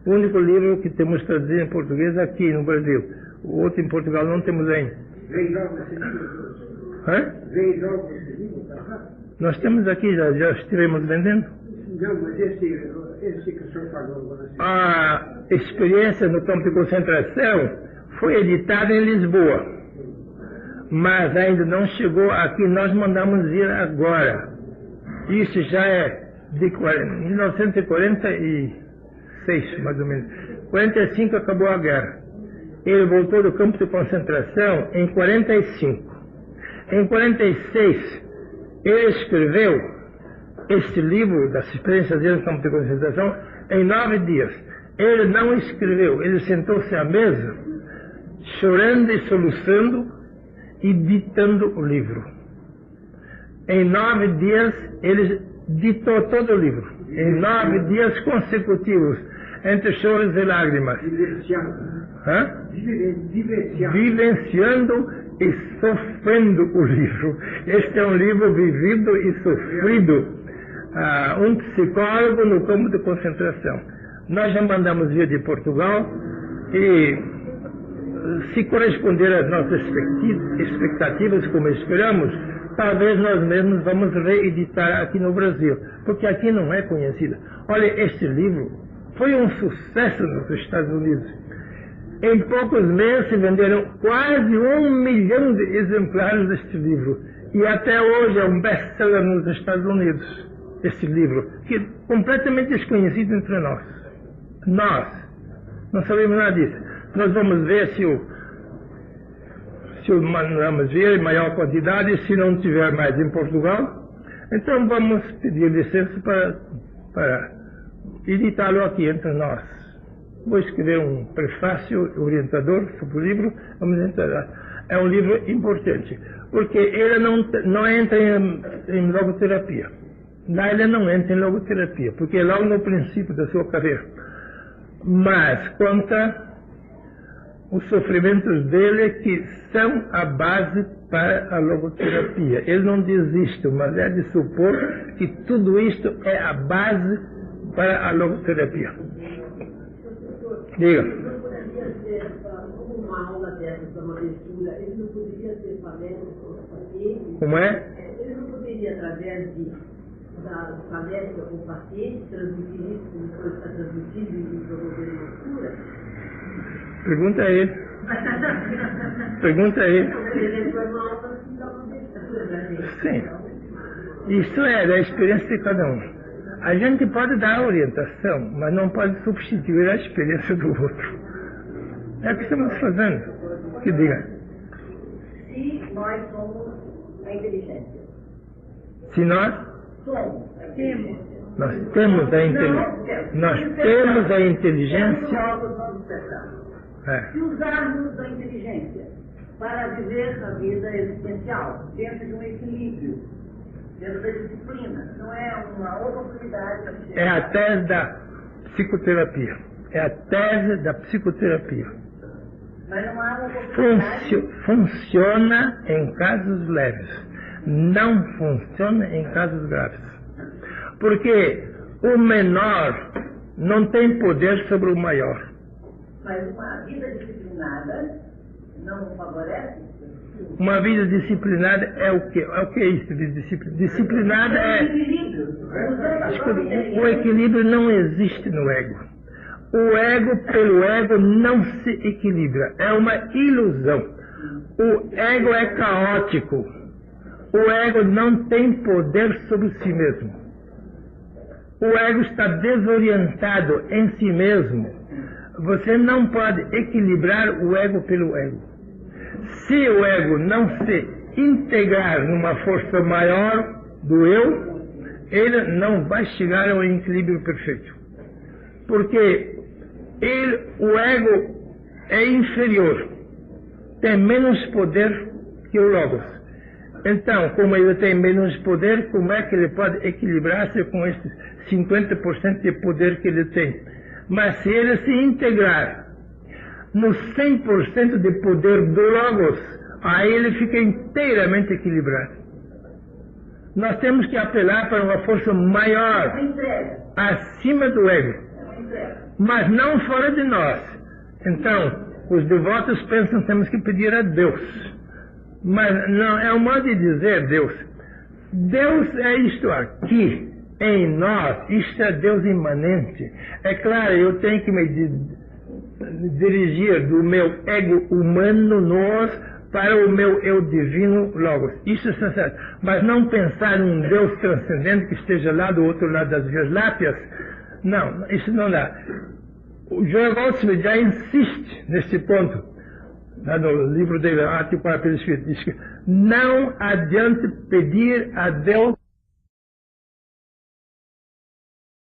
O único livro que temos traduzido em português aqui no Brasil. O outro em Portugal não temos ainda. Vem logo esse livro. Hã? Vem logo esse livro, tá? Nós temos aqui, já estivemos vendendo. Não, mas esse que o senhor falou agora. A experiência no campo de concentração foi editada em Lisboa, mas ainda não chegou aqui, nós mandamos ir agora. Isso já é de 1946, mais ou menos. 45 acabou a guerra. Ele voltou do campo de concentração em 45. Em 46, ele escreveu este livro das experiências dele no campo de concentração em 9 dias. Ele não escreveu, ele sentou-se à mesa, chorando e soluçando e ditando o livro. Em 9 dias, ele ditou todo o livro. Em 9 dias consecutivos, entre choros e lágrimas. Vivenciando e sofrendo o livro. Este é um livro vivido e sofrido. Um psicólogo no campo de concentração. Nós já mandamos vir de Portugal e, se corresponder às nossas expectativas como esperamos, talvez nós mesmos vamos reeditar aqui no Brasil, porque aqui não é conhecido. Olha, este livro foi um sucesso nos Estados Unidos. Em poucos meses se venderam quase 1 milhão de exemplares deste livro. E até hoje é um best-seller nos Estados Unidos, este livro, que é completamente desconhecido entre nós. Nós não sabemos nada disso. Nós vamos ver se o mandamos ver em maior quantidade, se não tiver mais em Portugal. Então vamos pedir licença para editá-lo aqui entre nós. Vou escrever um prefácio orientador sobre o livro. Vamos entrar. É um livro importante, porque ele não entra em logoterapia. Lá ele não entra em logoterapia, porque é logo no princípio da sua carreira. Mas conta os sofrimentos dele que são a base para a logoterapia. Ele não desiste, mas é de supor que tudo isto é a base para a logoterapia. Diga. Não poderia ser uma aula dessa, uma leitura, ele não poderia ser palestra com os pacientes. Como é? Ele não poderia, através da palestra com o paciente, transmitir isso como foi está transmitido e promover uma cura? Pergunta a ele. Pergunta a ele. Sim. Isso é da experiência de cada um. A gente pode dar orientação, mas não pode substituir a experiência do outro. É o que estamos fazendo. Que diga. Se nós somos a inteligência. Se nós temos a inteligência. Nós temos a inteligência. Se usarmos a inteligência para viver a vida existencial, dentro de um equilíbrio, dentro da disciplina, não é uma oportunidade. É a tese da psicoterapia. É a tese da psicoterapia. Mas não há uma oportunidade. Funciona em casos leves. Não funciona em casos graves. Porque o menor não tem poder sobre o maior. Mas uma vida disciplinada não favorece? Uma vida disciplinada é o quê? O que é isso de disciplina? Disciplinada é... O equilíbrio não existe no ego. O ego pelo ego não se equilibra. É uma ilusão. O ego é caótico. O ego não tem poder sobre si mesmo. O ego está desorientado em si mesmo. Você não pode equilibrar o ego pelo ego. Se o ego não se integrar numa força maior do eu, ele não vai chegar ao equilíbrio perfeito. Porque o ego é inferior, tem menos poder que o Logos. Então, como ele tem menos poder, como é que ele pode equilibrar-se com esses 50% de poder que ele tem? Mas se ele se integrar no 100% de poder do Logos, aí ele fica inteiramente equilibrado. Nós temos que apelar para uma força maior, acima do ego, mas não fora de nós. Então, os devotos pensam que temos que pedir a Deus. Mas não, é um modo de dizer Deus. Deus é isto aqui. Em nós, isto é Deus imanente. É claro, eu tenho que me dirigir do meu ego humano nós para o meu eu divino Logos. Isso é certo. Mas não pensar num Deus transcendente que esteja lá do outro lado das Vias Lácteas. Não, isso não dá. O Joel Goldsmith já insiste nesse ponto. No livro dele, Arte para o Espírito, diz que não adianta pedir a Deus